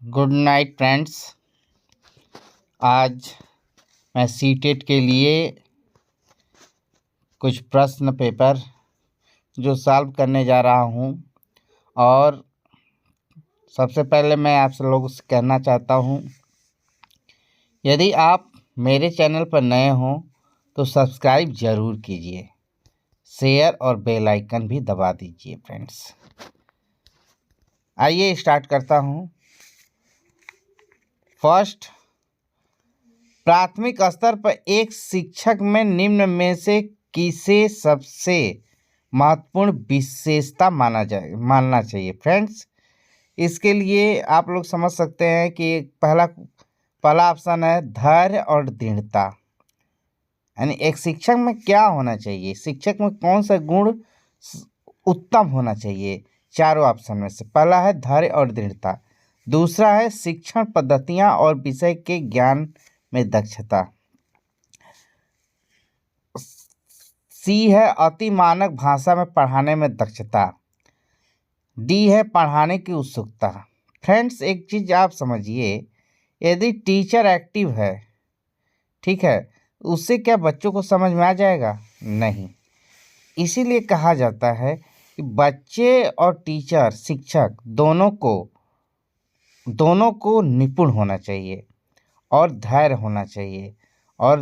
Good night friends. आज मैं CTET के लिए कुछ प्रश्न पेपर जो सॉल्व करने जा रहा हूं और सबसे पहले मैं आप सब लोगों से कहना चाहता हूं, यदि आप मेरे चैनल पर नए हों तो सब्सक्राइब ज़रूर कीजिए, शेयर और बेल आइकन भी दबा दीजिए फ्रेंड्स। आइए स्टार्ट करता हूं। फर्स्ट, प्राथमिक स्तर पर एक शिक्षक में निम्न में से किसे सबसे महत्वपूर्ण विशेषता मानना चाहिए। फ्रेंड्स, इसके लिए आप लोग समझ सकते हैं कि पहला ऑप्शन है धैर्य और दृढ़ता। यानी एक शिक्षक में क्या होना चाहिए, शिक्षक में कौन सा गुण उत्तम होना चाहिए। चारों ऑप्शन में से पहला है धैर्य और दृढ़ता, दूसरा है शिक्षण पद्धतियां और विषय के ज्ञान में दक्षता, सी है अति मानक भाषा में पढ़ाने में दक्षता, डी है पढ़ाने की उत्सुकता। फ्रेंड्स, एक चीज़ आप समझिए, यदि टीचर एक्टिव है, ठीक है, उससे क्या बच्चों को समझ में आ जाएगा? नहीं। इसीलिए कहा जाता है कि बच्चे और टीचर शिक्षक दोनों को निपुण होना चाहिए और धैर्य होना चाहिए और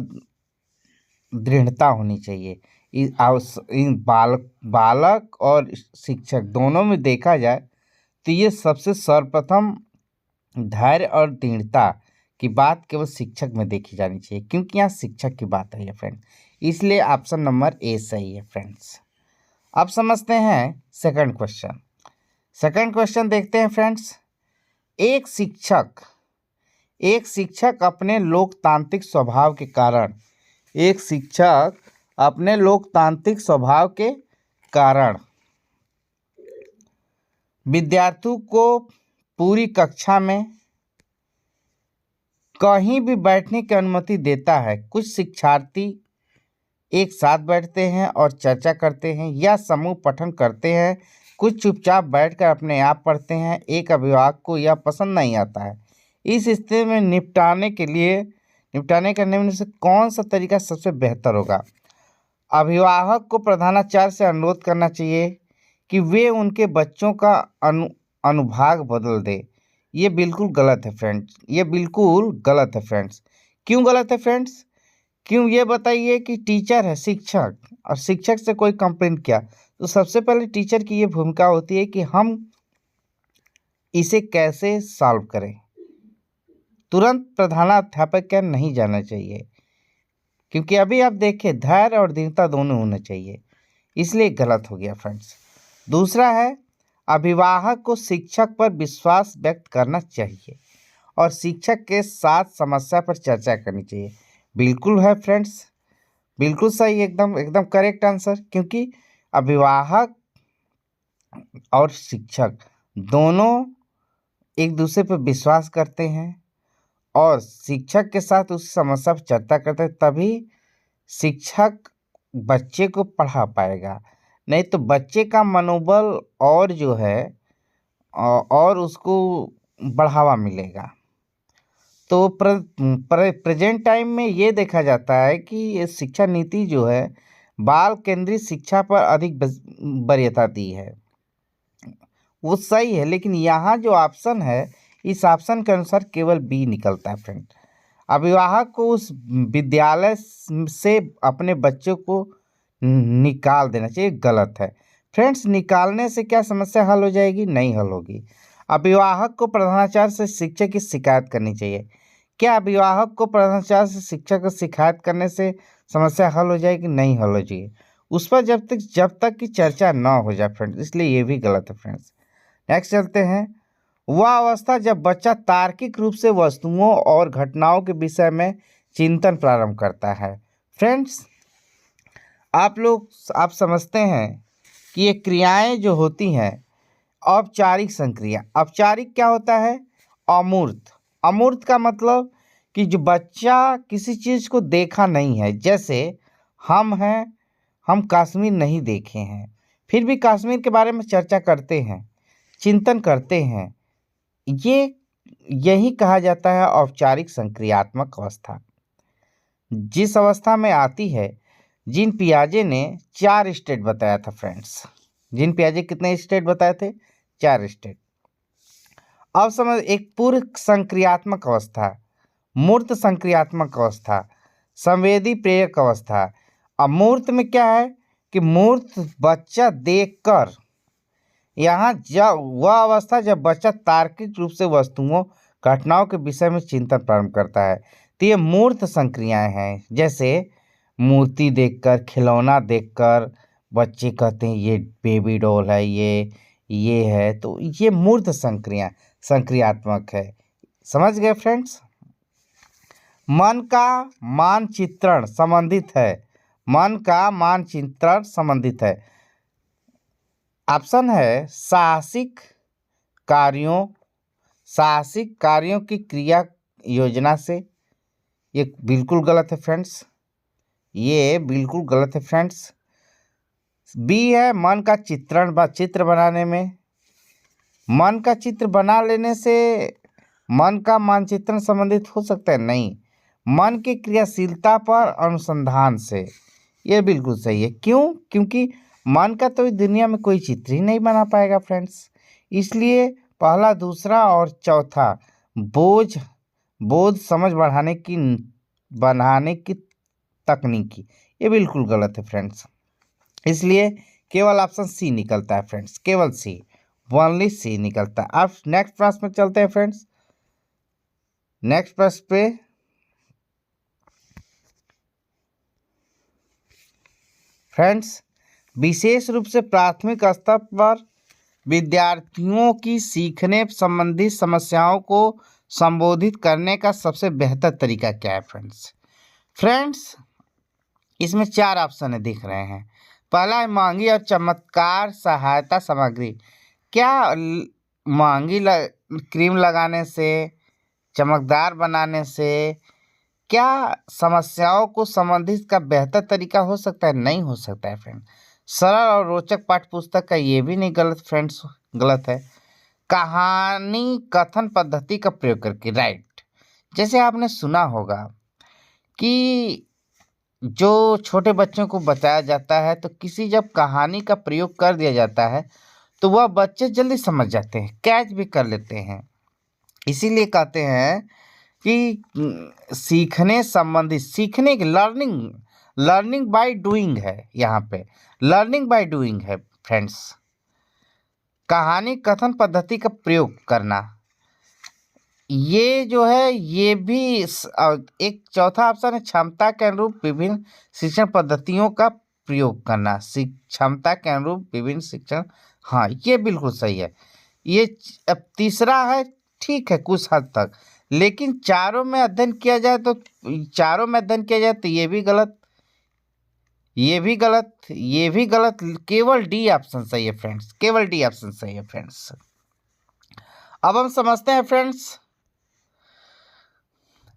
दृढ़ता होनी चाहिए। इन बालक और शिक्षक दोनों में देखा जाए तो ये सबसे सर्वप्रथम धैर्य और दृढ़ता की बात केवल शिक्षक में देखी जानी चाहिए, क्योंकि यहाँ शिक्षक की बात है फ्रेंड्स। इसलिए ऑप्शन नंबर ए सही है फ्रेंड्स। अब समझते हैं सेकंड क्वेश्चन देखते हैं फ्रेंड्स। एक शिक्षक अपने लोकतांत्रिक स्वभाव के कारण विद्यार्थियों को पूरी कक्षा में कहीं भी बैठने की अनुमति देता है। कुछ शिक्षार्थी एक साथ बैठते हैं और चर्चा करते हैं या समूह पठन करते हैं, कुछ चुपचाप बैठकर अपने आप पढ़ते हैं। एक अभिभावक को यह पसंद नहीं आता है। इस स्थिति में निपटाने करने में से कौन सा तरीका सबसे बेहतर होगा? अभिभावक को प्रधानाचार्य से अनुरोध करना चाहिए कि वे उनके बच्चों का अनुभाग बदल दे। ये बिल्कुल गलत है फ्रेंड्स, क्यों गलत है फ्रेंड्स? क्यों, ये बताइए कि टीचर है शिक्षक और शिक्षक से कोई कंप्लेंट किया तो सबसे पहले टीचर की ये भूमिका होती है कि हम इसे कैसे सॉल्व करें। तुरंत प्रधानाध्यापक क्या नहीं जाना चाहिए, क्योंकि अभी आप देखिए धैर्य और दृढ़ता दोनों होना चाहिए, इसलिए गलत हो गया फ्रेंड्स। दूसरा है अभिभावक को शिक्षक पर विश्वास व्यक्त करना चाहिए और शिक्षक के साथ समस्या पर चर्चा करनी चाहिए। बिल्कुल है फ्रेंड्स, बिल्कुल सही, एकदम करेक्ट आंसर, क्योंकि अभिभावक और शिक्षक दोनों एक दूसरे पर विश्वास करते हैं और शिक्षक के साथ उस समस्या पर चर्चा करते हैं, तभी शिक्षक बच्चे को पढ़ा पाएगा। नहीं तो बच्चे का मनोबल और जो है और उसको बढ़ावा मिलेगा। तो प्रेजेंट टाइम में ये देखा जाता है कि ये शिक्षा नीति जो है बाल केंद्रित शिक्षा पर अधिक वरीयता दी है, वो सही है, लेकिन यहाँ जो ऑप्शन है इस ऑप्शन के अनुसार केवल बी निकलता है फ्रेंड। अभिभावक को उस विद्यालय से अपने बच्चों को निकाल देना चाहिए, गलत है फ्रेंड्स। निकालने से क्या समस्या हल हो जाएगी? नहीं हल होगी। अभिभावक को प्रधानाचार्य से शिक्षक की शिकायत करनी चाहिए। क्या अभिभावक को प्रधानाचार्य से शिक्षक को शिकायत करने से समस्या हल हो जाएगी? नहीं हल हो जाएगी, उस पर जब तक की चर्चा ना हो जाए फ्रेंड्स, इसलिए ये भी गलत है फ्रेंड्स। नेक्स्ट चलते हैं। वह अवस्था जब बच्चा तार्किक रूप से वस्तुओं और घटनाओं के विषय में चिंतन प्रारंभ करता है। फ्रेंड्स, आप समझते हैं कि ये क्रियाएं जो होती हैं औपचारिक संक्रिया। औपचारिक क्या होता है? अमूर्त का मतलब कि जो बच्चा किसी चीज़ को देखा नहीं है, जैसे हम कश्मीर नहीं देखे हैं, फिर भी कश्मीर के बारे में चर्चा करते हैं, चिंतन करते हैं, ये यही कहा जाता है औपचारिक संक्रियात्मक अवस्था। जिस अवस्था में आती है, जीन पियाजे ने 4 स्टेट बताया था फ्रेंड्स। जीन पियाजे कितने स्टेट बताए थे? 4 स्टेट। अब समझ, एक पूर्व संक्रियात्मक अवस्था, मूर्त संक्रियात्मक अवस्था, संवेदी प्रेरक अवस्था। अब मूर्त में क्या है कि मूर्त बच्चा देखकर, यहाँ जब वह अवस्था जब बच्चा तार्किक रूप से वस्तुओं घटनाओं के विषय में चिंतन प्रारंभ करता है, तो ये मूर्त संक्रियाएं हैं। जैसे मूर्ति देखकर, खिलौना देखकर बच्चे कहते हैं ये बेबी डॉल है, ये है, तो ये मूर्त संक्रियात्मक है। समझ गए फ्रेंड्स? मन का मानचित्रण संबंधित है। मन का मानचित्रण संबंधित है। ऑप्शन है साहसिक कार्यों की क्रिया योजना से। ये बिल्कुल गलत है फ्रेंड्स, ये बिल्कुल गलत है फ्रेंड्स। बी है मन का चित्र बनाने में। मन का चित्र बना लेने से मन का मानचित्रण संबंधित हो सकता है? नहीं, मन की क्रियाशीलता पर अनुसंधान से। ये बिल्कुल सही है। क्यों? क्योंकि मन का तो इस दुनिया में कोई चित्र ही नहीं बना पाएगा फ्रेंड्स। इसलिए पहला, दूसरा और चौथा बोझ समझ बढ़ाने की तकनीकी, ये बिल्कुल गलत है फ्रेंड्स। इसलिए केवल ऑप्शन सी निकलता है फ्रेंड्स, केवल सी, ओनली सी निकलता है। अब नेक्स्ट प्रश्न में चलते हैं फ्रेंड्स। नेक्स्ट प्रश्न पे फ्रेंड्स, विशेष रूप से प्राथमिक स्तर पर विद्यार्थियों की सीखने संबंधी समस्याओं को संबोधित करने का सबसे बेहतर तरीका क्या है फ्रेंड्स? इसमें 4 ऑप्शन दिख रहे हैं। पहला है महंगी और चमत्कार सहायता सामग्री। क्या महंगी क्रीम लगाने से, चमकदार बनाने से क्या समस्याओं को संबंधित का बेहतर तरीका हो सकता है? नहीं हो सकता है फ्रेंड। सरल और रोचक पाठ्य पुस्तक का ये भी नहीं गलत फ्रेंड्स, गलत है। कहानी कथन पद्धति का प्रयोग करके, राइट। जैसे आपने सुना होगा कि जो छोटे बच्चों को बताया जाता है, तो किसी जब कहानी का प्रयोग कर दिया जाता है तो वह बच्चे जल्दी समझ जाते हैं, कैच भी कर लेते हैं। इसीलिए कहते हैं कि सीखने संबंधी, सीखने की लर्निंग बाय डूइंग है। यहाँ पे लर्निंग बाय डूइंग है फ्रेंड्स। कहानी कथन पद्धति का प्रयोग करना, ये जो है, ये भी एक चौथा ऑप्शन है क्षमता के अनुरूप विभिन्न शिक्षण पद्धतियों का प्रयोग करना। क्षमता के अनुरूप विभिन्न शिक्षण, हाँ ये बिल्कुल सही है। ये अब तीसरा है, ठीक है कुछ हद तक, लेकिन चारों में अध्ययन किया जाए तो ये भी गलत, ये भी गलत, ये भी गलत। केवल डी ऑप्शन सही है फ्रेंड्स, केवल डी ऑप्शन सही है फ्रेंड्स। अब हम समझते हैं फ्रेंड्स,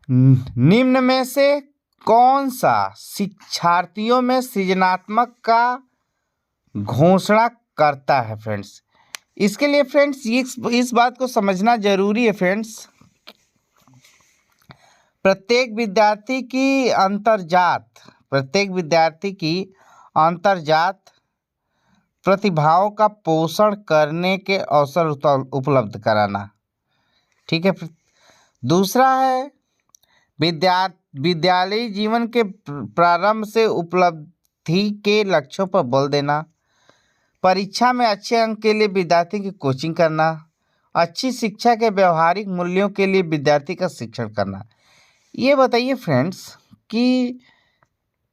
निम्न में से कौन सा शिक्षार्थियों में सृजनात्मक का घोषणा करता है फ्रेंड्स? इसके लिए फ्रेंड्स इस बात को समझना जरूरी है फ्रेंड्स। प्रत्येक विद्यार्थी की अंतर्जात प्रतिभाओं का पोषण करने के अवसर उपलब्ध कराना, ठीक है। दूसरा है विद्यालयी जीवन के प्रारंभ से उपलब्धि के लक्ष्यों पर बल देना। परीक्षा में अच्छे अंक के लिए विद्यार्थी की कोचिंग करना। अच्छी शिक्षा के व्यवहारिक मूल्यों के लिए विद्यार्थी का शिक्षण करना। ये बताइए फ्रेंड्स कि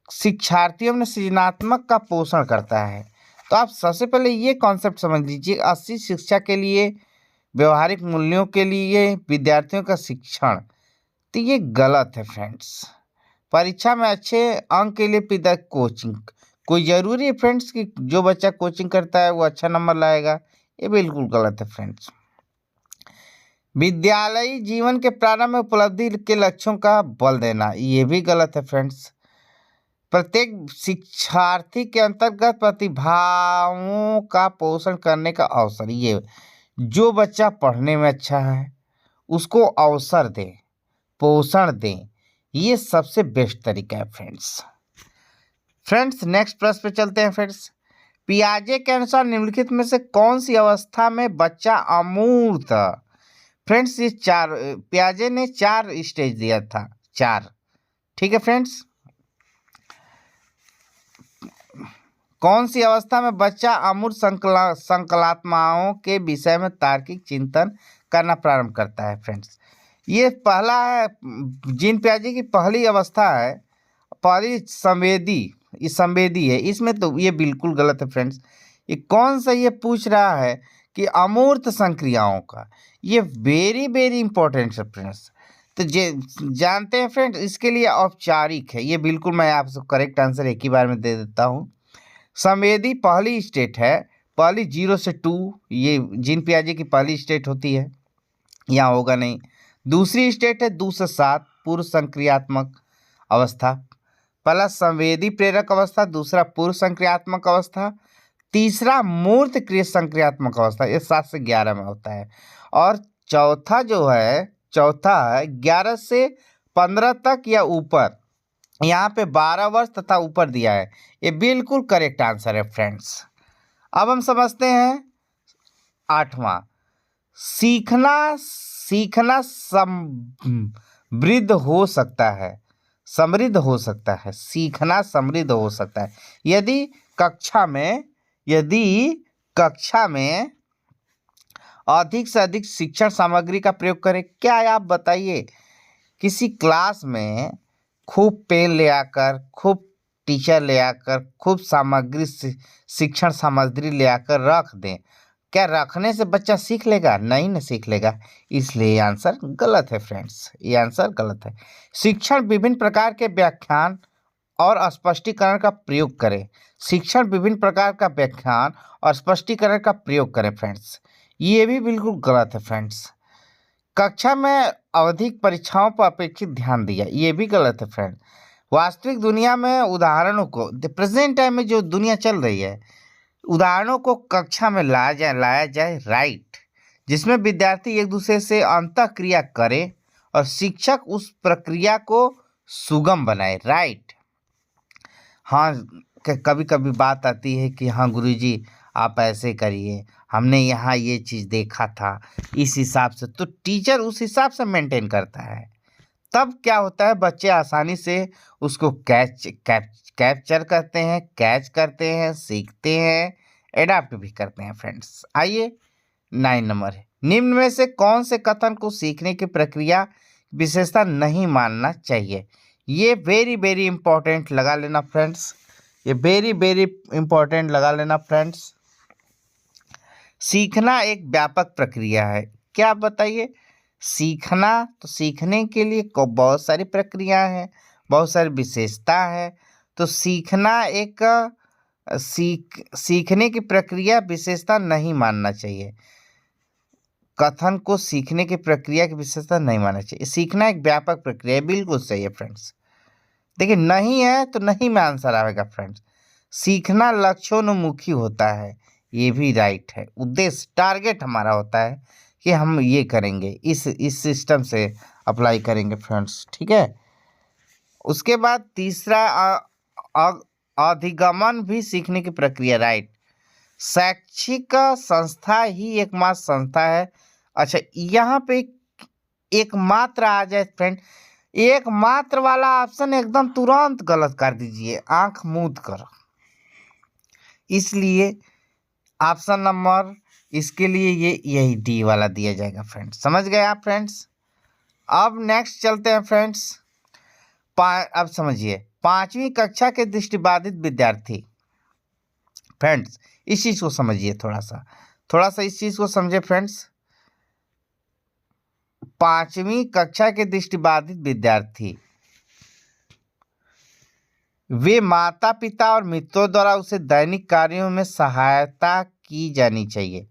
शिक्षार्थियों में सृजनात्मक का पोषण करता है, तो आप सबसे पहले ये कॉन्सेप्ट समझ लीजिए, अच्छी शिक्षा के लिए, व्यवहारिक मूल्यों के लिए विद्यार्थियों का शिक्षण, तो ये गलत है फ्रेंड्स। परीक्षा में अच्छे अंक के लिए कोचिंग, कोई ज़रूरी है फ्रेंड्स कि जो बच्चा कोचिंग करता है वो अच्छा नंबर लाएगा? ये बिल्कुल गलत है फ्रेंड्स। विद्यालयी जीवन के प्रारंभ में उपलब्धि के लक्ष्यों का बल देना, ये भी गलत है फ्रेंड्स। प्रत्येक शिक्षार्थी के अंतर्गत प्रतिभाओं का पोषण करने का अवसर, ये जो बच्चा पढ़ने में अच्छा है उसको अवसर दें, पोषण दें। ये सबसे बेस्ट तरीका है फ्रेंड्स। नेक्स्ट प्रश्न पे चलते हैं फ्रेंड्स। पियाजे के अनुसार निम्नलिखित में से कौन सी अवस्था में बच्चा अमूर्त। फ्रेंड्स ये पियाजे ने 4 स्टेज दिया था, 4। ठीक है फ्रेंड्स। कौन सी अवस्था में बच्चा अमूर्त संकल्पनाओं के विषय में तार्किक चिंतन करना प्रारंभ करता है फ्रेंड्स। ये पहला है, जीन पियाजे की पहली अवस्था है, पहली संवेदी, ये संवेदी है। इसमें तो ये बिल्कुल गलत है फ्रेंड्स। ये कौन सा ये पूछ रहा है कि अमूर्त संक्रियाओं का, ये वेरी वेरी इंपॉर्टेंट है फ्रेंड्स। तो जानते हैं फ्रेंड्स, इसके लिए औपचारिक है, ये बिल्कुल मैं आपसे करेक्ट आंसर एक ही बार में दे देता हूँ। संवेदी पहली स्टेट है, पहली 0 से 2, ये जीन पियाजे की पहली स्टेट होती है, यहाँ होगा नहीं। दूसरी स्टेट है 2 से 7, पूर्व संक्रियात्मक अवस्था। पहला संवेदी प्रेरक अवस्था, दूसरा पूर्व संक्रियात्मक अवस्था, तीसरा मूर्त क्रिय संक्रियात्मक अवस्था, ये 7 से 11 में होता है। और चौथा है 11 से 15 तक या ऊपर, यहाँ पे 12 वर्ष तथा ऊपर दिया है। ये बिल्कुल करेक्ट आंसर है फ्रेंड्स। अब हम समझते हैं 8वां, सीखना समृद्ध हो सकता है, सीखना समृद्ध हो सकता है यदि कक्षा में अधिक से अधिक शिक्षण सामग्री का प्रयोग करें। क्या आप बताइए, किसी क्लास में खूब पेन ले आकर, खूब टीचर ले आकर, खूब शिक्षण सामग्री ले आकर रख दें, क्या रखने से बच्चा सीख लेगा? नहीं ना सीख लेगा। इसलिए ये आंसर गलत है फ्रेंड्स, ये आंसर गलत है। शिक्षण विभिन्न प्रकार के व्याख्यान और स्पष्टीकरण का प्रयोग करें। फ्रेंड्स, ये भी बिल्कुल गलत है फ्रेंड्स। कक्षा में आवधिक परीक्षाओं पर अपेक्षित ध्यान दिया, ये भी गलत है फ्रेंड। वास्तविक दुनिया में उदाहरणों को, प्रेजेंट टाइम में जो दुनिया चल रही है, उदाहरणों को कक्षा में लाया जाए, राइट, जिसमें विद्यार्थी एक दूसरे से अंतःक्रिया करे और शिक्षक उस प्रक्रिया को सुगम बनाए, राइट। हाँ, कभी कभी बात आती है कि हाँ गुरुजी आप ऐसे करिए, हमने यहाँ ये चीज़ देखा था, इस हिसाब से, तो टीचर उस हिसाब से मेंटेन करता है। तब क्या होता है, बच्चे आसानी से उसको कैप्चर करते हैं, कैच करते हैं, सीखते हैं, एडाप्ट भी करते हैं फ्रेंड्स। आइए 9 नंबर है, निम्न में से कौन से कथन को सीखने की प्रक्रिया विशेषता नहीं मानना चाहिए। ये वेरी वेरी इंपॉर्टेंट लगा लेना फ्रेंड्स, ये वेरी वेरी इंपॉर्टेंट लगा लेना फ्रेंड्स। सीखना एक व्यापक प्रक्रिया है। क्या बताइए, सीखना, तो सीखने के लिए बहुत सारी प्रक्रिया है, बहुत सारी विशेषता है। तो सीखना एक सीखने की प्रक्रिया विशेषता नहीं मानना चाहिए। कथन को सीखने की प्रक्रिया की विशेषता नहीं मानना चाहिए। सीखना एक व्यापक प्रक्रिया है, बिल्कुल सही है फ्रेंड्स। देखिए नहीं है तो नहीं में आंसर आएगा फ्रेंड्स। सीखना लक्ष्योन्मुखी होता है, ये भी राइट है। उद्देश्य, टारगेट हमारा होता है कि हम ये करेंगे, इस सिस्टम से अप्लाई करेंगे फ्रेंड्स, ठीक है। उसके बाद तीसरा अधिगमन भी सीखने की प्रक्रिया, राइट। शैक्षिक संस्था ही एकमात्र संस्था है। अच्छा, यहाँ पे एक मात्र आ जाए फ्रेंड, एक मात्र वाला ऑप्शन एकदम तुरंत गलत कर दीजिए, आंख मूंद कर। इसलिए ऑप्शन नंबर इसके लिए यही डी वाला दिया जाएगा फ्रेंड्स। समझ गए आप फ्रेंड्स। अब नेक्स्ट चलते हैं फ्रेंड्स। अब समझिए 5वीं कक्षा के दृष्टिबाधित विद्यार्थी। फ्रेंड्स इस चीज को समझिए, थोड़ा सा इस चीज को समझे फ्रेंड्स। 5वीं कक्षा के दृष्टिबाधित विद्यार्थी, वे माता पिता और मित्रों द्वारा उसे दैनिक कार्यों में सहायता की जानी चाहिए।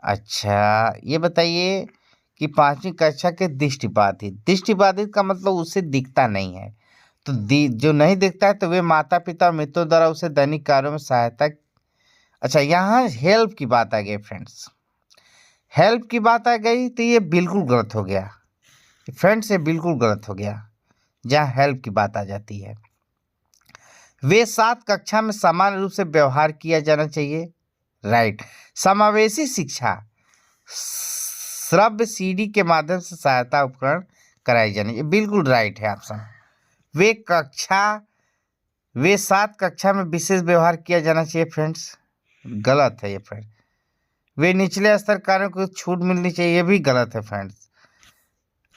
अच्छा, ये बताइए कि 5वीं कक्षा के दृष्टिबाधित का मतलब उसे दिखता नहीं है। तो जो नहीं दिखता है तो वे माता पिता और मित्रों द्वारा उसे दैनिक कार्यों में सहायता। अच्छा, यहाँ हेल्प की बात आ गई फ्रेंड्स। हेल्प की बात आ गई तो ये बिल्कुल गलत हो गया फ्रेंड्स, ये बिल्कुल गलत हो गया जहाँ हेल्प की बात आ जाती है। वे साथ कक्षा में समान रूप से व्यवहार किया जाना चाहिए, राइट। समावेशी शिक्षा, श्रव्य सीडी के माध्यम से सहायता उपकरण कराई जानी चाहिए, बिल्कुल राइट है ऑप्शन। वे साथ कक्षा में विशेष व्यवहार किया जाना चाहिए फ्रेंड्स, गलत है ये फ्रेंड्स। वे निचले स्तर कार्यों को छूट मिलनी चाहिए, ये भी गलत है फ्रेंड्स।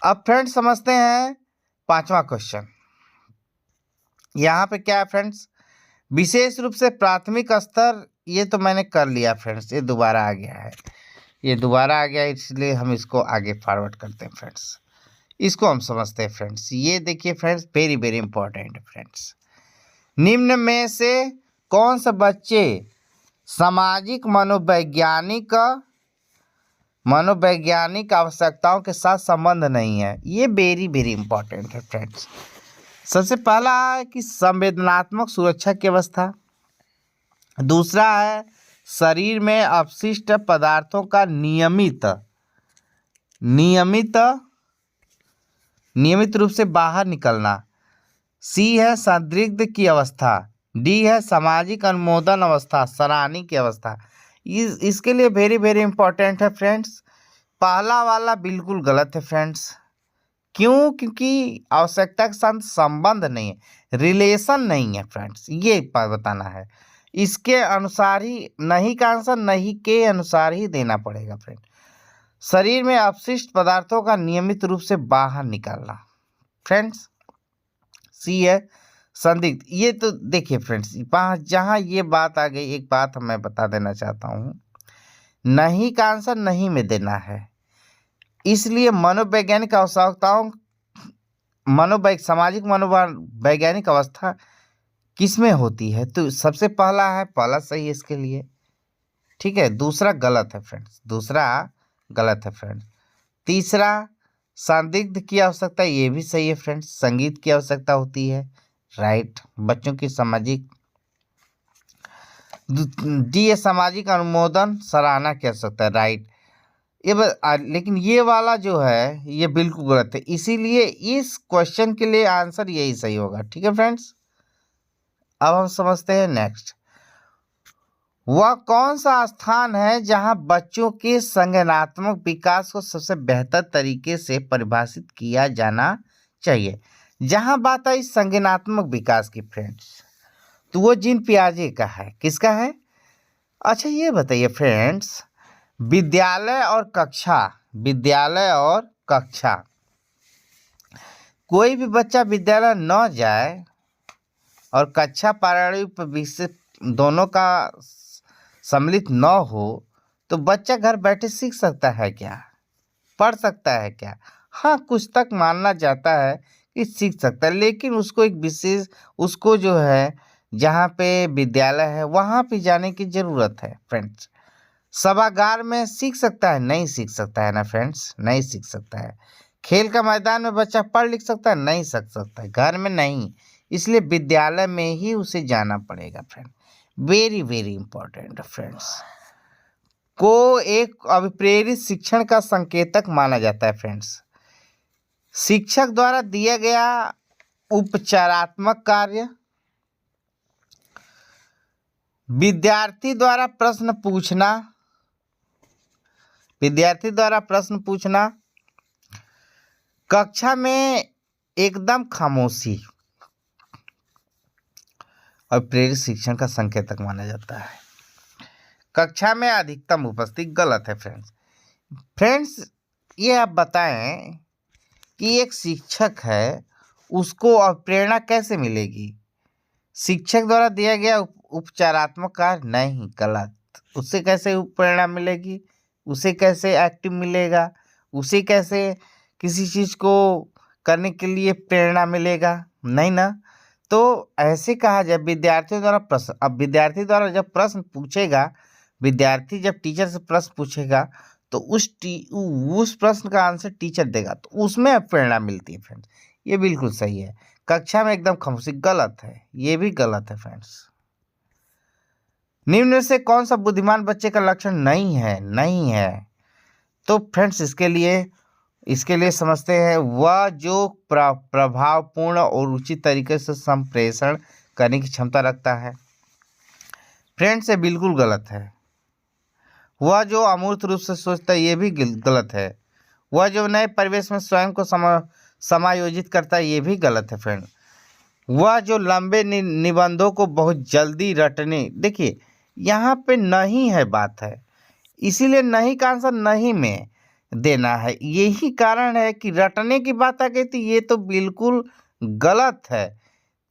अब फ्रेंड्स समझते हैं पांचवा क्वेश्चन। यहाँ पे क्या है फ्रेंड्स, विशेष रूप से प्राथमिक स्तर, ये तो मैंने कर लिया फ्रेंड्स, ये दोबारा आ गया है, ये दोबारा आ गया, इसलिए हम इसको आगे फॉरवर्ड करते हैं फ्रेंड्स। इसको हम समझते हैं फ्रेंड्स। ये देखिए फ्रेंड्स, वेरी वेरी इंपॉर्टेंट है फ्रेंड्स। निम्न में से कौन सा बच्चे सामाजिक मनोवैज्ञानिक आवश्यकताओं के साथ संबंध नहीं है, ये वेरी वेरी इंपॉर्टेंट है फ्रेंड्स। सबसे पहला है कि संवेदनात्मक सुरक्षा की अवस्था, दूसरा है शरीर में अपशिष्ट पदार्थों का नियमित रूप से बाहर निकलना, सी है संदिग्ध की अवस्था, डी है सामाजिक अनुमोदन अवस्था, सराहनीय की अवस्था। इसके लिए वेरी वेरी इंपॉर्टेंट है फ्रेंड्स, पहला वाला बिल्कुल गलत है फ्रेंड्स। क्यों? क्योंकि आवश्यकता के साथ संबंध नहीं है, रिलेशन नहीं है फ्रेंड्स, ये बताना है। इसके अनुसार ही, नहीं का आंसर नहीं के अनुसार ही देना पड़ेगा फ्रेंड। शरीर में अपशिष्ट पदार्थों का नियमित रूप से बाहर निकालना फ्रेंड्स, सी है संदिग्ध। ये तो देखिए फ्रेंड्स, जहाँ ये बात आ गई, एक बात मैं बता देना चाहता हूँ, नहीं का आंसर नहीं में देना है, इसलिए मनोवैज्ञानिक आवश्यकताओं सामाजिक मनोवैज्ञानिक अवस्था किसमें होती है, तो सबसे पहला सही है इसके लिए, ठीक है। दूसरा गलत है फ्रेंड्स, तीसरा संदिग्ध की आवश्यकता, ये भी सही है फ्रेंड्स, संगीत की आवश्यकता होती है, राइट। बच्चों की सामाजिक, डी है सामाजिक अनुमोदन सराहना की आवश्यकता है, राइट। लेकिन ये वाला जो है ये बिल्कुल गलत है, इसीलिए इस क्वेश्चन के लिए आंसर यही सही होगा, ठीक है फ्रेंड्स। अब हम समझते हैं नेक्स्ट, वह कौन सा स्थान है जहां बच्चों के संज्ञानात्मक विकास को सबसे बेहतर तरीके से परिभाषित किया जाना चाहिए। जहां बात आई संज्ञानात्मक विकास की फ्रेंड्स, तो वो जीन पियाजे का है, किसका है? अच्छा ये बताइए फ्रेंड्स, विद्यालय और कक्षा, कोई भी बच्चा विद्यालय न जाए और कक्षा प्रारंभिक विषय दोनों का सम्मिलित न हो तो बच्चा घर बैठे सीख सकता है क्या, पढ़ सकता है क्या? हाँ, कुछ तक मानना जाता है कि सीख सकता है, लेकिन उसको एक विशेष, उसको जो है जहाँ पे विद्यालय है वहाँ पे जाने की ज़रूरत है फ्रेंड्स। सभागार में सीख सकता है? नहीं सीख सकता है ना फ्रेंड्स, नहीं सीख सकता है। खेल का मैदान में बच्चा पढ़ लिख सकता है? नहीं सीख सकता है, घर में नहीं, इसलिए विद्यालय में ही उसे जाना पड़ेगा friend. Very very important friends, को एक अभिप्रेरित शिक्षण का संकेतक माना जाता है फ्रेंड्स। शिक्षक द्वारा दिया गया उपचारात्मक कार्य, विद्यार्थी द्वारा प्रश्न पूछना, कक्षा में एकदम खामोशी और प्रेरित शिक्षण का संकेतक माना जाता है। कक्षा में अधिकतम उपस्थिति, गलत है फ्रेंड्स। ये आप बताएं कि एक शिक्षक है, उसको प्रेरणा कैसे मिलेगी? शिक्षक द्वारा दिया गया उपचारात्मक कार्य, नहीं, गलत। उससे कैसे प्रेरणा मिलेगी? उसे कैसे एक्टिव मिलेगा? उसे कैसे किसी चीज़ को करने के लिए प्रेरणा मिलेगा? नहीं ना। तो ऐसे कहा जाए, विद्यार्थियों द्वारा प्रश्न, अब विद्यार्थी द्वारा जब प्रश्न पूछेगा, विद्यार्थी जब टीचर से प्रश्न पूछेगा तो उस प्रश्न का आंसर टीचर देगा, तो उसमें प्रेरणा मिलती है फ्रेंड्स। ये बिल्कुल सही है। कक्षा में एकदम खामोशी, गलत है, ये भी गलत है फ्रेंड्स। निम्न में से कौन सा बुद्धिमान बच्चे का लक्षण नहीं है? तो फ्रेंड्स इसके लिए समझते हैं, वह जो प्रभावपूर्ण और उचित तरीके से संप्रेषण करने की क्षमता रखता है। फ्रेंड्स ये बिल्कुल गलत है। वह जो अमूर्त रूप से सोचता है ये भी गलत है। वह जो नए परिवेश में स्वयं को समायोजित करता है ये भी गलत है फ्रेंड। वह जो लंबे निबंधों को बहुत जल्दी रटने, देखिए यहाँ पे नहीं है बात है, इसीलिए नहीं का आंसर नहीं में देना है। यही कारण है कि रटने की बात आ गई थी, ये तो बिल्कुल गलत है।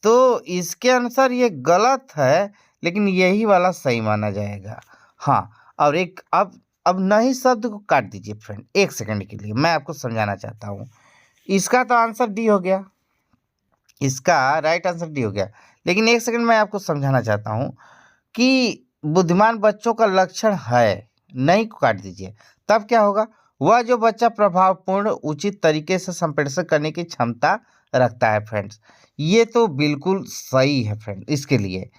तो इसके अनुसार ये गलत है, लेकिन यही वाला सही माना जाएगा। हाँ, और एक अब नहीं शब्द को काट दीजिए फ्रेंड, 1 सेकंड के लिए मैं आपको समझाना चाहता हूँ। इसका तो आंसर डी हो गया, इसका राइट आंसर डी हो गया, लेकिन 1 सेकंड मैं आपको समझाना चाहता हूँ कि बुद्धिमान बच्चों का लक्षण है, नहीं को काट दीजिए, तब क्या होगा, वह जो बच्चा प्रभावपूर्ण उचित तरीके से संप्रेषण करने की क्षमता रखता है फ्रेंड्स। ये तो बिल्कुल सही है फ्रेंड। इसके लिए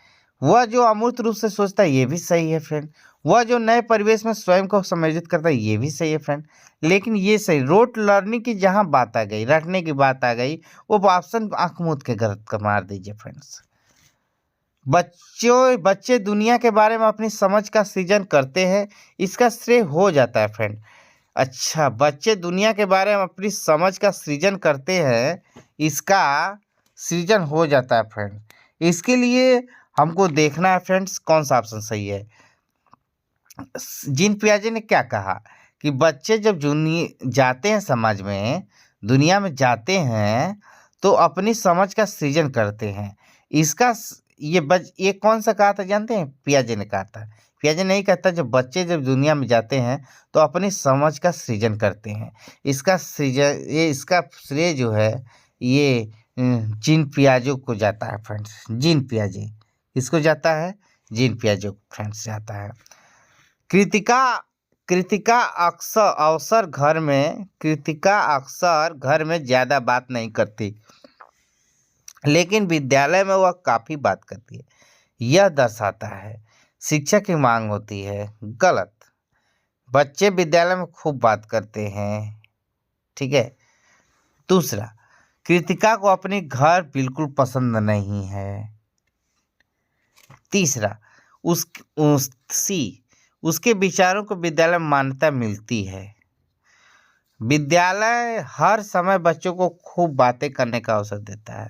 वह जो अमूर्त रूप से सोचता है ये भी सही है फ्रेंड। वह जो नए परिवेश में स्वयं को समायोजित करता है ये भी सही है फ्रेंड। लेकिन ये सही रोट लर्निंग की जहाँ बात आ गई, रटने की बात आ गई, वो ऑप्शन आंख मूंद के गलत कर मार दीजिए फ्रेंड्स। बच्चे दुनिया के बारे में अपनी समझ का सृजन करते हैं, इसका श्रेय हो जाता है फ्रेंड। अच्छा, बच्चे दुनिया के बारे में अपनी समझ का सृजन करते हैं, इसका सृजन हो जाता है फ्रेंड। इसके लिए हमको देखना है फ्रेंड्स कौन सा ऑप्शन सही है। जीन पियाजे ने क्या कहा कि बच्चे जब जाते हैं समाज में, दुनिया में जाते हैं, तो अपनी समझ का सृजन करते हैं। इसका ये कौन सा कहा था जानते हैं? पियाजे ने कहा था। पियाजे नहीं कहता जब बच्चे जब दुनिया में जाते हैं तो अपनी समझ का सृजन करते हैं। इसका श्रेय जो है ये जीन पियाजे को जाता है फ्रेंड्स। जीन पियाजे इसको जाता है, जीन पियाजे को फ्रेंड्स जाता है। कृतिका अक्सर घर में ज़्यादा बात नहीं करती, लेकिन विद्यालय में वह काफ़ी बात करती है। यह दर्शाता है शिक्षक की मांग होती है। गलत। बच्चे विद्यालय में खूब बात करते हैं, ठीक है। दूसरा, कृतिका को अपनी घर बिल्कुल पसंद नहीं है। तीसरा, उसके विचारों को विद्यालय में मान्यता मिलती है। विद्यालय हर समय बच्चों को खूब बातें करने का अवसर देता है।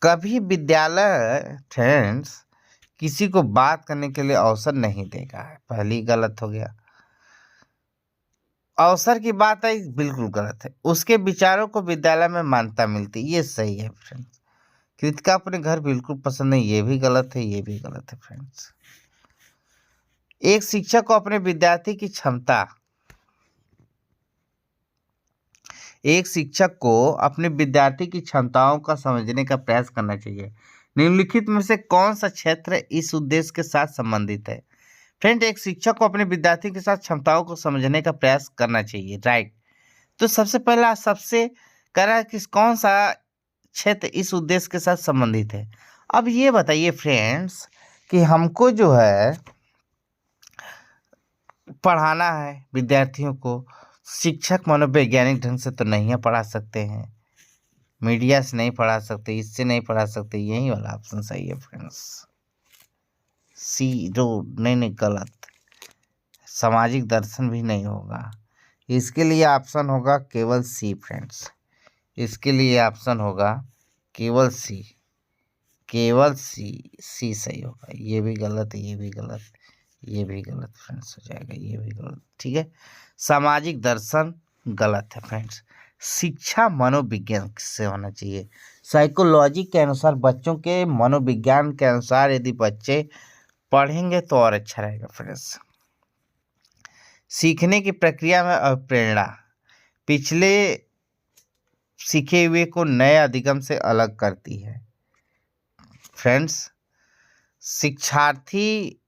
कभी विद्यालय फ्रेंड्स किसी को बात करने के लिए अवसर नहीं देगा, पहली गलत हो गया। अवसर की बात है, बिल्कुल गलत है। उसके विचारों को विद्यालय में मान्यता मिलती, ये सही है फ्रेंड्स। कृतिका अपने घर बिल्कुल पसंद नहीं, ये भी गलत है, ये भी गलत है फ्रेंड्स। एक शिक्षक को अपने विद्यार्थी की क्षमता, एक शिक्षक को अपने विद्यार्थी की क्षमताओं का समझने का प्रयास करना चाहिए। निम्नलिखित में से कौन सा क्षेत्र इस उद्देश्य के साथ संबंधित है? फ्रेंड, एक शिक्षक को अपने विद्यार्थी के साथ क्षमताओं को समझने का प्रयास करना चाहिए, राइट। तो सबसे पहला कह रहा है कि कौन सा क्षेत्र इस उद्देश्य के साथ संबंधित है। अब ये बताइए फ्रेंड्स कि हमको जो है पढ़ाना है विद्यार्थियों को, शिक्षक मनोवैज्ञानिक ढंग से तो नहीं पढ़ा सकते हैं, मीडिया से नहीं पढ़ा सकते, इससे नहीं पढ़ा सकते। यही वाला ऑप्शन सही है फ्रेंड्स। सी रोड नहीं गलत। सामाजिक दर्शन भी नहीं होगा। इसके लिए ऑप्शन होगा केवल सी फ्रेंड्स। इसके लिए ऑप्शन होगा केवल सी, सी सही होगा। ये भी गलत है, ये भी गलत, ये भी गलत फ्रेंड्स हो जाएगा, ये भी गलत, ठीक है। सामाजिक दर्शन गलत है फ्रेंड्स। शिक्षा मनोविज्ञान से होना चाहिए। साइकोलॉजी के अनुसार, बच्चों के मनोविज्ञान के अनुसार यदि बच्चे पढ़ेंगे तो और अच्छा रहेगा फ्रेंड्स। सीखने की प्रक्रिया में अप्रेरणा पिछले सीखे हुए को नए अधिगम से अलग करती है फ्रेंड्स। शिक्षार्थी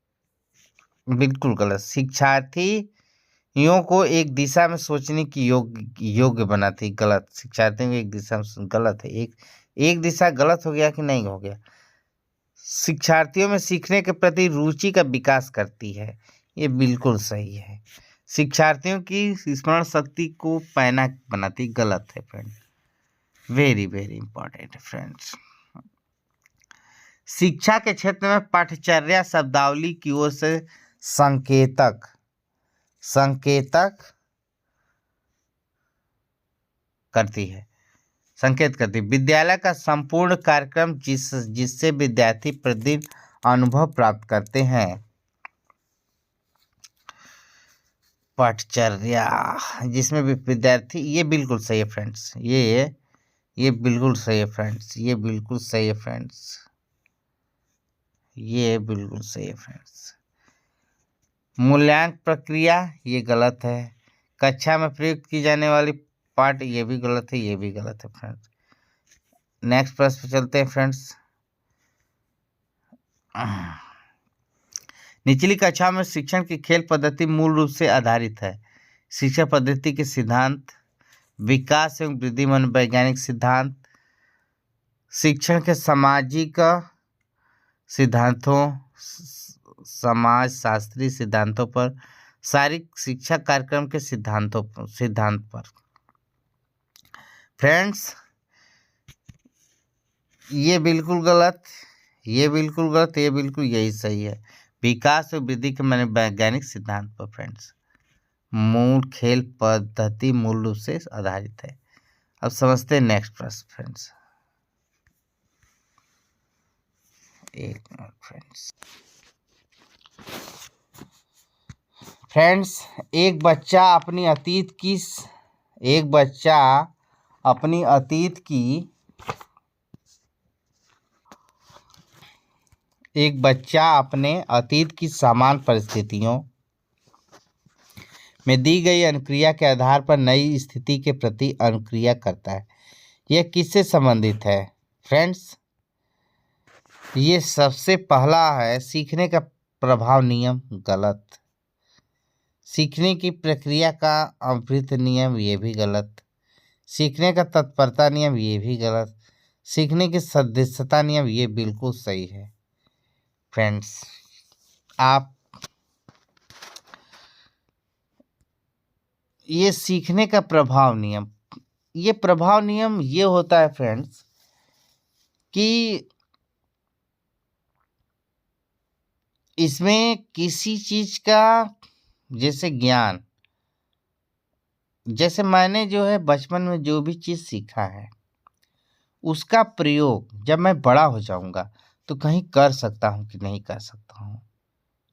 बिल्कुल गलत। शिक्षार्थियों को एक दिशा में सोचने की योग्य बनाती, गलत। शिक्षार्थियों को एक दिशा में, गलत है। एक दिशा गलत हो गया कि नहीं हो गया। शिक्षार्थियों में सीखने के प्रति रुचि का विकास करती है, ये बिल्कुल सही है। शिक्षार्थियों की स्मरण शक्ति को पैना बनाती, गलत है फ्रेंड। वेरी वेरी इंपॉर्टेंट है फ्रेंड्स। शिक्षा के क्षेत्र में पाठ्यचर्या शब्दावली की ओर से संकेतक करती है, संकेत करती है। विद्यालय का संपूर्ण कार्यक्रम जिससे विद्यार्थी प्रतिदिन अनुभव प्राप्त करते हैं। पाठ्यचर्या जिसमें भी विद्यार्थी, ये बिल्कुल सही है फ्रेंड्स। ये बिल्कुल सही है फ्रेंड्स। ये बिल्कुल सही है फ्रेंड्स। ये बिल्कुल सही है फ्रेंड्स। मूल्यांकन प्रक्रिया, ये गलत है। कक्षा में प्रयुक्त की जाने वाली पाठ, ये भी गलत है। ये भी गलत है फ्रेंड्स। नेक्स्ट प्रश्न पे चलते हैं फ्रेंड्स। निचली कक्षा में शिक्षण की खेल पद्धति मूल रूप से आधारित है। शिक्षा पद्धति के सिद्धांत, विकास एवं वृद्धि मनोवैज्ञानिक सिद्धांत, शिक्षण के सामाजिक सिद्धांतों, समाज शास्त्रीय सिद्धांतों पर, शारीरिक शिक्षा कार्यक्रम के सिद्धांत पर। फ्रेंड्स ये बिल्कुल गलत, ये बिल्कुल गलत, ये बिल्कुल यही सही है। विकास और वृद्धि के मनोवैज्ञानिक सिद्धांत पर फ्रेंड्स। मूल खेल पद्धति मूल रूप से आधारित है। अब समझते हैं नेक्स्ट प्रश्न फ्रेंड्स। एक मिनट फ्रेंड्स। एक बच्चा अपनी अतीत की सामान्य परिस्थितियों में दी गई अनुक्रिया के आधार पर नई स्थिति के प्रति अनुक्रिया करता है। यह किससे संबंधित है फ्रेंड्स? ये सबसे पहला है सीखने का प्रभाव नियम, गलत। सीखने की प्रक्रिया का अवृत्त नियम, ये भी गलत। सीखने का तत्परता नियम, ये भी गलत। सीखने की सदस्यता नियम, ये बिल्कुल सही है फ्रेंड्स। आप ये सीखने का प्रभाव नियम, ये प्रभाव नियम ये होता है फ्रेंड्स कि इसमें किसी चीज का, जैसे ज्ञान, जैसे मैंने जो है बचपन में जो भी चीज सीखा है उसका प्रयोग जब मैं बड़ा हो जाऊंगा तो कहीं कर सकता हूं कि नहीं कर सकता हूं।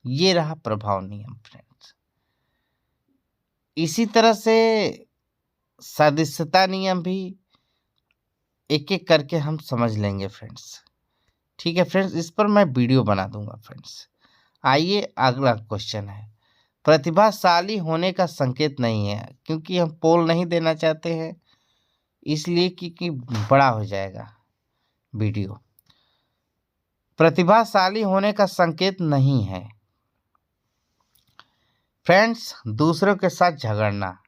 ये रहा प्रभाव नियम फ्रेंड्स। इसी तरह से सदस्यता नियम भी एक एक करके हम समझ लेंगे फ्रेंड्स। ठीक है फ्रेंड्स, इस पर मैं वीडियो बना दूंगा फ्रेंड्स। आइए अगला क्वेश्चन है। प्रतिभाशाली होने का संकेत नहीं है, क्योंकि हम पोल नहीं देना चाहते हैं इसलिए क्योंकि बड़ा हो जाएगा वीडियो। प्रतिभाशाली होने का संकेत नहीं है फ्रेंड्स दूसरों के साथ झगड़ना,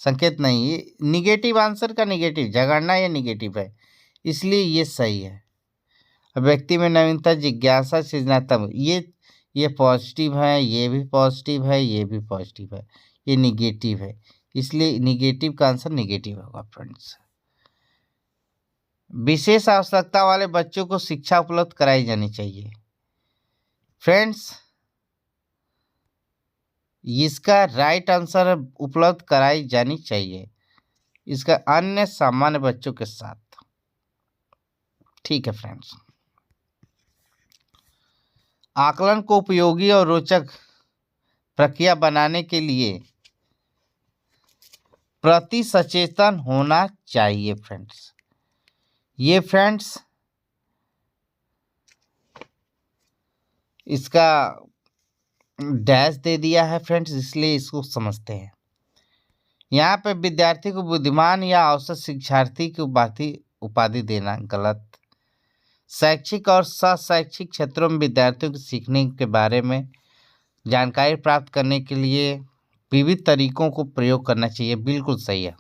संकेत नहीं। ये निगेटिव आंसर का निगेटिव, झगड़ना ये निगेटिव है, इसलिए ये सही है। व्यक्ति में नवीनता, जिज्ञासा, सृजनात्मक, ये पॉजिटिव है, ये भी पॉजिटिव है, ये भी पॉजिटिव है, ये निगेटिव है, इसलिए निगेटिव का आंसर निगेटिव होगा फ्रेंड्स। विशेष आवश्यकता वाले बच्चों को शिक्षा उपलब्ध कराई जानी चाहिए फ्रेंड्स। इसका राइट आंसर है उपलब्ध कराई जानी चाहिए, इसका अन्य सामान्य बच्चों के साथ। ठीक है फ्रेंड्स। आकलन को उपयोगी और रोचक प्रक्रिया बनाने के लिए प्रति सचेतन होना चाहिए फ्रेंड्स। ये फ्रेंड्स इसका डैश दे दिया है फ्रेंड्स, इसलिए इसको समझते हैं। यहाँ पे विद्यार्थी को बुद्धिमान या औसत शिक्षार्थी की उपाधि देना, गलत। शैक्षिक और शैक्षिक क्षेत्रों में विद्यार्थियों के सीखने के बारे में जानकारी प्राप्त करने के लिए विविध तरीकों को प्रयोग करना चाहिए, बिल्कुल सही है,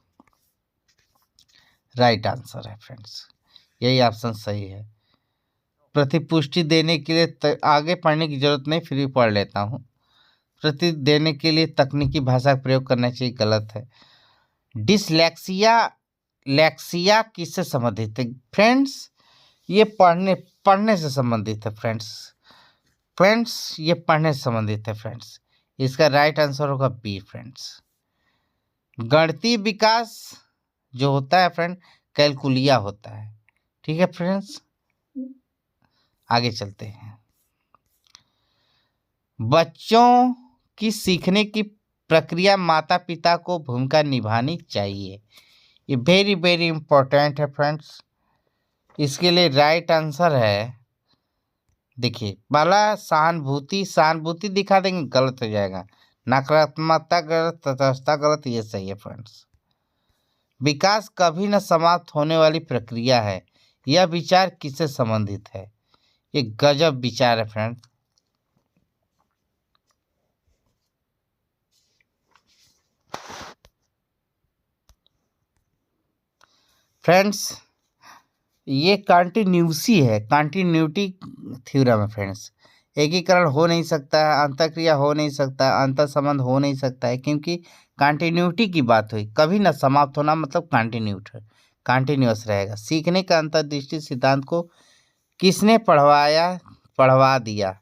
राइट आंसर है फ्रेंड्स, यही ऑप्शन सही है। प्रतिपुष्टि देने के लिए आगे पढ़ने की जरूरत नहीं, फिर भी पढ़ लेता हूँ। प्रति देने के लिए तकनीकी भाषा का प्रयोग करना चाहिए, गलत है। लेक्सिया किससे संबंधित है फ्रेंड्स? ये पढ़ने से संबंधित है फ्रेंड्स, ये पढ़ने से संबंधित है फ्रेंड्स। इसका राइट आंसर होगा बी फ्रेंड्स। गणितीय विकास जो होता है फ्रेंड, कैलकुलिया होता है। ठीक है फ्रेंड्स, आगे चलते हैं। बच्चों की सीखने की प्रक्रिया माता पिता को भूमिका निभानी चाहिए। ये वेरी वेरी इंपॉर्टेंट है फ्रेंड्स। इसके लिए राइट आंसर है, देखिए पहला सहानुभूति दिखा देंगे, गलत हो जाएगा। नकारात्मकता गलत, तटस्थता गलत, ये सही है फ्रेंड्स। विकास कभी न समाप्त होने वाली प्रक्रिया है। यह विचार किससे संबंधित है? ये गजब विचार है फ्रेंड्स। फ्रेंड्स ये कंटिन्यूटी थ्योरम है फ्रेंड्स। एकीकरण हो नहीं सकता है, अंतःक्रिया हो नहीं सकता है, अंतर संबंध हो नहीं सकता है, क्योंकि कंटिन्यूटी की बात हुई। कभी ना समाप्त होना मतलब कंटिन्यूअस रहेगा। सीखने का अंतर्दृष्टि सिद्धांत को किसने पढ़वा दिया?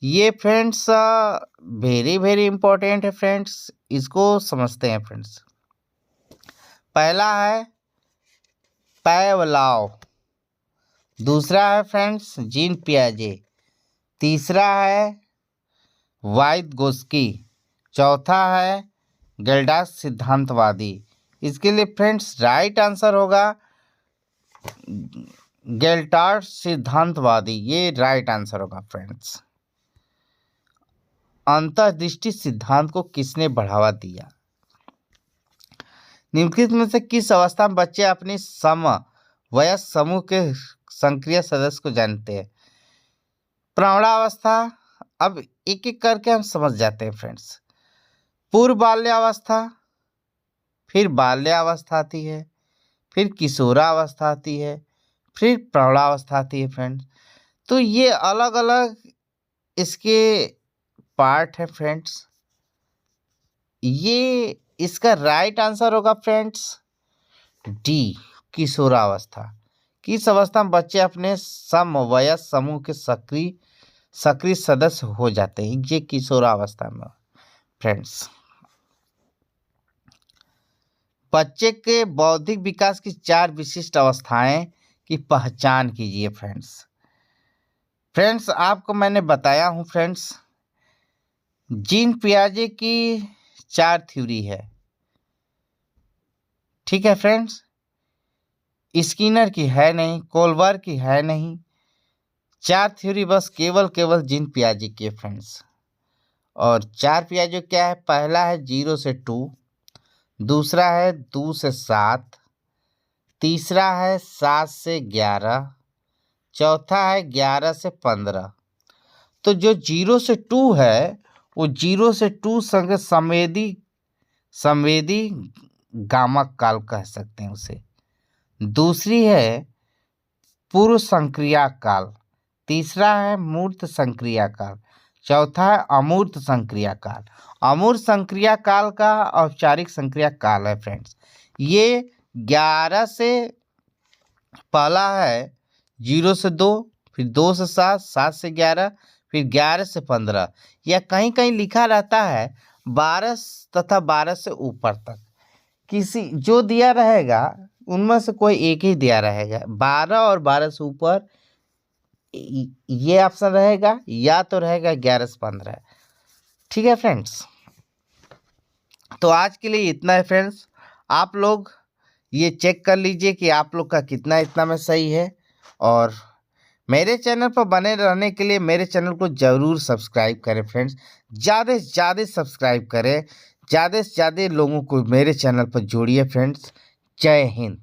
ये फ्रेंड्स वेरी वेरी इंपॉर्टेंट है फ्रेंड्स, इसको समझते हैं फ्रेंड्स। पहला है पैवलाव, दूसरा है फ्रेंड्स जीन पियाजे, तीसरा है वाइटगोस्की, चौथा है गेल्डार्ट सिद्धांतवादी। इसके लिए फ्रेंड्स राइट आंसर होगा गेल्डार्ट सिद्धांतवादी, ये राइट आंसर होगा फ्रेंड्स। अंतर्दृष्टि सिद्धांत को किसने बढ़ावा दिया? निम्नलिखित में से किस अवस्था में बच्चे अपनी समवयस्क समूह के सक्रिय सदस्य को जानते हैं? प्रौढ़ावस्था, अब एक एक करके हम समझ जाते हैं फ्रेंड्स। पूर्व बाल्यावस्था, फिर बाल्यावस्था आती है, फिर किशोरावस्था आती है, फिर प्रौढ़ावस्था आती है फ्रेंड्स। तो ये अलग अलग इसके पार्ट है फ्रेंड्स। ये इसका राइट आंसर होगा फ्रेंड्स डी, किशोरावस्था। किस अवस्था में बच्चे अपने समवयस्क समूह के सक्रिय सदस्य हो जाते हैं? ये किशोरावस्था में फ्रेंड्स। बच्चे के बौद्धिक विकास की 4 विशिष्ट अवस्थाएं की पहचान कीजिए फ्रेंड्स आपको मैंने बताया हूं फ्रेंड्स, जीन पियाजे की 4 थ्योरी है। ठीक है फ्रेंड्स, स्किनर की है नहीं, कोलबर की है नहीं, 4 थ्योरी बस केवल जीन पियाजे की है फ्रेंड्स। और 4 पियाजे क्या है? पहला है 0 से 2, दूसरा है 2 से 7, तीसरा है 7 से 11, चौथा है 11 से 15। तो जो 0 से 2 है वो 0 से 2 संग संवेदी गामक काल कह सकते हैं उसे। दूसरी है पूर्व संक्रिया काल, तीसरा है मूर्त संक्रिया काल, चौथा है अमूर्त संक्रिया काल। अमूर्त संक्रिया काल का औपचारिक संक्रिया काल है फ्रेंड्स। ये 11 से, पहला है 0 से 2, फिर 2 से 7, 7 से 11, फिर 11 से 15, या कहीं कहीं लिखा रहता है 12 तथा 12 से ऊपर तक। किसी जो दिया रहेगा उनमें से कोई एक ही दिया रहेगा। 12 और 12 से ऊपर ये ऑप्शन रहेगा, या तो रहेगा 11 से 15। ठीक है फ्रेंड्स, तो आज के लिए इतना है फ्रेंड्स। आप लोग ये चेक कर लीजिए कि आप लोग का कितना इतना में सही है। और मेरे चैनल पर बने रहने के लिए मेरे चैनल को ज़रूर सब्सक्राइब करें फ्रेंड्स। ज़्यादा से ज़्यादा सब्सक्राइब करें, ज़्यादा से ज़्यादा लोगों को मेरे चैनल पर जोड़िए फ्रेंड्स। जय हिंद।